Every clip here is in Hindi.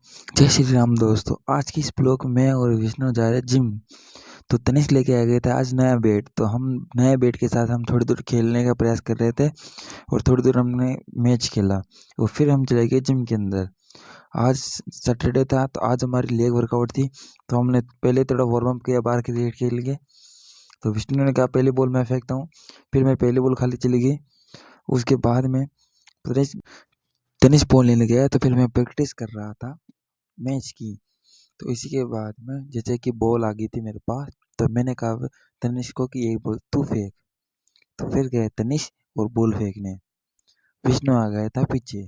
जय श्री राम दोस्तों। आज की इस ब्लॉग में मैं और विष्णु जा रहे जिम। तो तनिष्क लेके आ गए थे आज नया बैट। तो हम नए बैट के साथ हम थोड़ी दूर खेलने का प्रयास कर रहे थे और थोड़ी दूर हमने मैच खेला और फिर हम चले गए जिम के अंदर। आज सैटरडे था तो आज हमारी लेग वर्कआउट थी। तो हमने पहले थोड़ा वार्म अप किया बाहर क्रिकेट खेल के। तो विष्णु ने कहा पहली बॉल मैं फेंकता हूँ। फिर मैं पहली बॉल खाली चली गई। उसके बाद में तनिष्क बॉल लेने गया तो फिर मैं प्रैक्टिस कर रहा था मैच की। तो इसी के बाद में जैसे कि बॉल आ गई थी मेरे पास, तो मैंने कहा तनिष्क को कि एक बॉल तू फेंक। तो फिर गए तनिष्क और बॉल फेंकने। विष्णु आ गया था पीछे।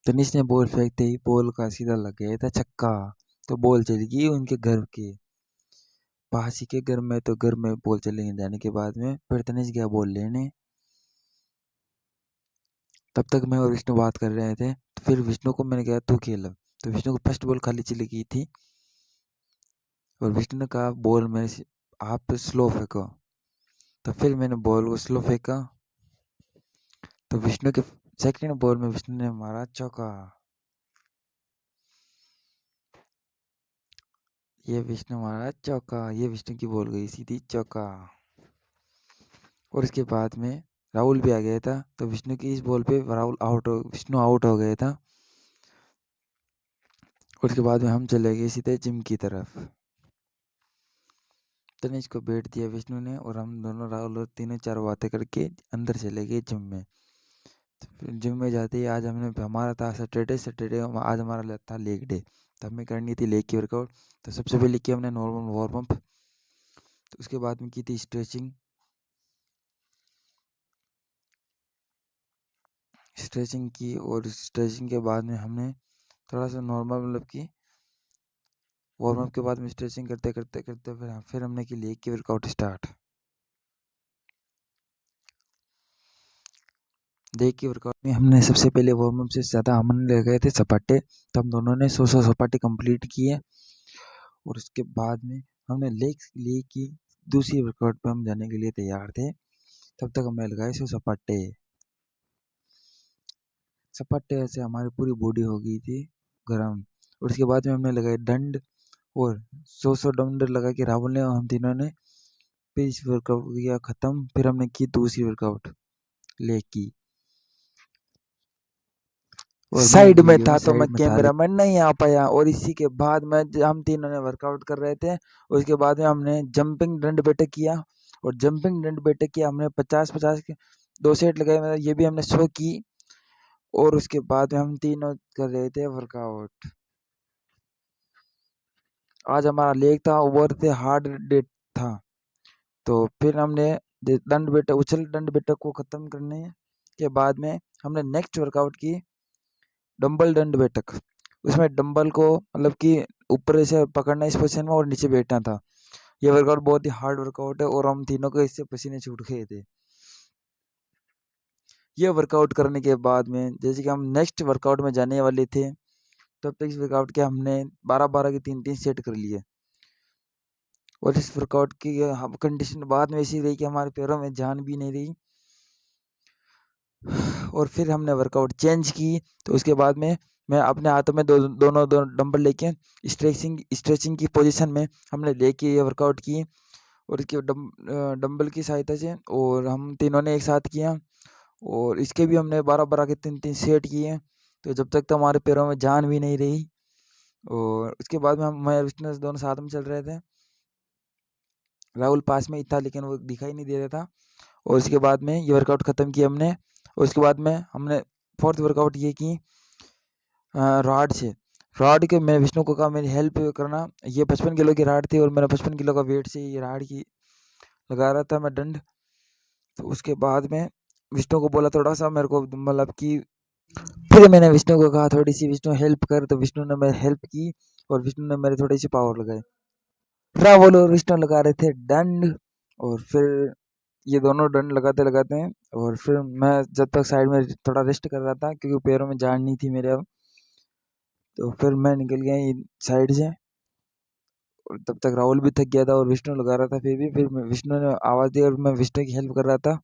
तनिष्क ने बॉल फेंकते ही बॉल का सीधा लग गया था छक्का। तो बॉल चली गई उनके घर के पास ही के घर में। तो घर में बॉल चले जाने के बाद में फिर तनिष्क गया बॉल लेने। तब तक मैं और विष्णु बात कर रहे थे। तो फिर विष्णु को मैंने कहा तू खेल। तो विष्णु को फर्स्ट बॉल खाली चली गई थी और विष्णु ने कहा बॉल में आप स्लो फेंको। तो फिर मैंने बॉल को स्लो फेंका। तो विष्णु के सेकंड बॉल में विष्णु ने मारा चौका। ये विष्णु मारा चौका। ये विष्णु की बॉल गई सीधी चौका। और इसके बाद में राहुल भी आ गया था। तो विष्णु की इस बॉल पे विष्णु आउट हो गया था। और उसके बाद में हम चले गए सीधे जिम की तरफ। तनिष्क को बैठ दिया विष्णु ने और हम दोनों राहुल और तीनों चार बातें करके अंदर चले गए जिम में। तो फिर जिम में जाते ही आज हमारा था सैटरडे आज हमारा था लेग डे। तो हमें करनी थी लेग की वर्कआउट। तो सबसे पहले की हमने नॉर्मल वार्म अप। तो उसके बाद में की थी स्ट्रेचिंग की। और स्ट्रेचिंग के बाद में हमने थोड़ा सा नॉर्मल मतलब कि वार्म अप के बाद में स्ट्रेचिंग करते करते करते फिर हमने की लेग की वर्कआउट स्टार्ट। लेग की वर्कआउट में हमने सबसे पहले वार्म अप से ज़्यादा हमने लगाए थे सपाटे। तो हम दोनों ने 100 सपाटे कंप्लीट किए। और उसके बाद में हमने लेग की दूसरी वर्कआउट पे हम जाने के लिए तैयार थे। तब तक हमने लगाए 100 सपाटे। सपाटे से हमारी पूरी बॉडी हो गई थी गर्म। और उसके बाद में हमने लगाए डंड और 100 डंड लगा के राहुल ने और हम तीनों ने फिर इस वर्कआउट किया ख़त्म। फिर हमने की दूसरी वर्कआउट लेग की। साइड में था तो मैं कैमरा मैन नहीं आ पाया। और इसी के बाद में हम तीनों ने वर्कआउट कर रहे थे। उसके बाद में हमने जंपिंग डंड बैठक किया। और जंपिंग डंड बैठक किया हमने 50-50 के 2 सेट लगाए। मतलब ये भी हमने 100 की। और उसके बाद में हम तीनों कर रहे थे वर्कआउट। आज हमारा लेग था ओवर थे हार्ड डे था। तो फिर हमने दंड बैठक उछल दंड बैठक को ख़त्म करने के बाद में हमने नेक्स्ट वर्कआउट की डंबल दंड बैठक। उसमें डंबल को मतलब कि ऊपर से पकड़ना इस पोजीशन में और नीचे बैठना था। ये वर्कआउट बहुत ही हार्ड वर्कआउट है और हम तीनों को इससे पसीने छूट गए थे। ये वर्कआउट करने के बाद में जैसे कि हम नेक्स्ट वर्कआउट में जाने वाले थे, तब तक इस वर्कआउट के हमने 12-12 के 3-3 सेट कर लिए। और इस वर्कआउट की हम कंडीशन बाद में ऐसी रही कि हमारे पैरों में जान भी नहीं रही। और फिर हमने वर्कआउट चेंज की। तो उसके बाद में मैं अपने हाथों में दोनों डंबल लेके स्ट्रेचिंग की पोजीशन में हमने लेके ये वर्कआउट की। और इसके डंबल की सहायता से और हम तीनों ने एक साथ किया। और इसके भी हमने 12-12 के 3-3 सेट किए। तो जब तक तो हमारे पैरों में जान भी नहीं रही। और उसके बाद में मैं विष्णु दोनों साथ में चल रहे थे। राहुल पास में ही था लेकिन वो दिखाई नहीं दे रहा था। और उसके बाद में ये वर्कआउट ख़त्म किया हमने। और उसके बाद में हमने फोर्थ वर्कआउट ये की रॉड से। रॉड के मैं विष्णु को कहा मेरी हेल्प करना। ये 55 किलो की रॉड थी और मेरा 55 किलो का वेट से ये रॉड की लगा रहा था मैं डंड। तो उसके बाद में विष्णु को बोला थोड़ा सा मेरे को मतलब कि फिर मैंने विष्णु को कहा थोड़ी सी विष्णु हेल्प कर। तो विष्णु ने मेरी हेल्प की और विष्णु ने मेरे थोड़ी सी पावर लगाई। राहुल और विष्णु लगा रहे थे डंड। और फिर ये दोनों डंड लगाते लगाते हैं। और फिर मैं जब तक साइड में थोड़ा रेस्ट कर रहा था क्योंकि पैरों में जान नहीं थी मेरे अब। तो फिर मैं निकल गया साइड से। और तब तक राहुल भी थक गया था और विष्णु लगा रहा था फिर विष्णु ने आवाज़ दी और मैं विष्णु की हेल्प कर रहा था।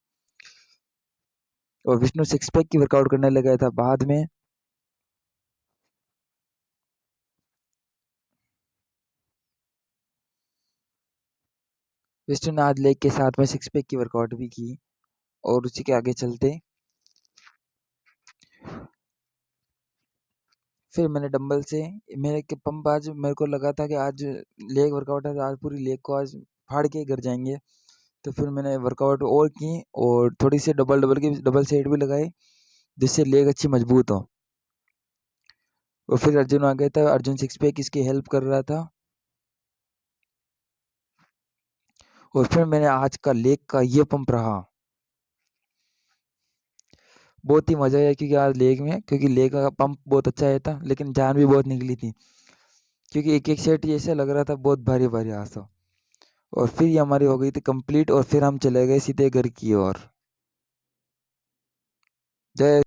और विष्णु सिक्स पैक की वर्कआउट करने लगा था बाद में। विष्णु ने आज लेग के साथ में सिक्स पैक की वर्कआउट भी की। और उसी के आगे चलते फिर मैंने डंबल से मेरे के पंप आज मेरे को लगा था कि आज लेग वर्कआउट है तो आज पूरी लेग को आज फाड़ के घर जाएंगे। तो फिर मैंने वर्कआउट और की और थोड़ी सी डबल सेट भी लगाई जिससे लेग अच्छी मजबूत हो। और फिर अर्जुन आ गया था, अर्जुन सिक्स पैक इसकी हेल्प कर रहा था। और फिर मैंने आज का लेग का ये पंप रहा, बहुत ही मजा आया क्योंकि आज लेग में क्योंकि लेग का पंप बहुत अच्छा आया था लेकिन जान भी बहुत निकली थी क्योंकि एक एक सेट जैसे लग रहा था बहुत भारी भारी आंसू। और फिर ये हमारी हो गई थी कंप्लीट और फिर हम चले गए सीधे घर की ओर। जय